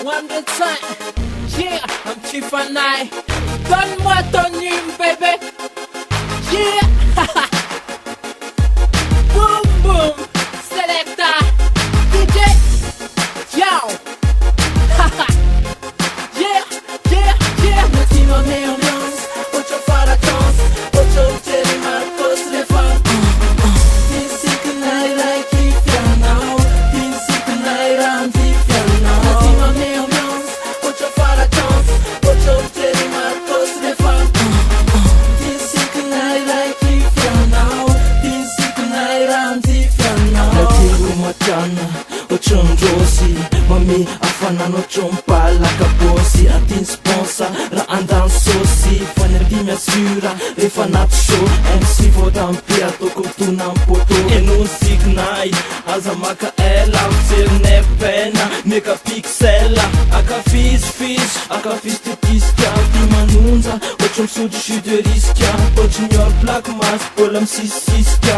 one the time. Yeah, I'm Tiffany. Donne-moi ton nume, bébé. Yeah, boom boom, selecta, DJ, yo. Yeah, yeah, yeah. Le team en ambiance, ocho para chance, ocho cherry marcos les fans. This is night like if you know. This is night I'm if you know. Le team en ambiance, ocho para chance, ocho cherry marcos les fans. This is night like if you know. This is night I'm if you know. Le team matana, ocho njosi, mami afanano chompala kabosi. Atin sponsor ra andan sosi, fanedimi asura refa anaty show. MC voatampi atoko tonampoto enon signay aza maka ela amitserinay pena meka pixel akafizy akafizy tetiska ty manonja ohatry misotro jus de risque ohatry mior plaque masy bola misisisiska.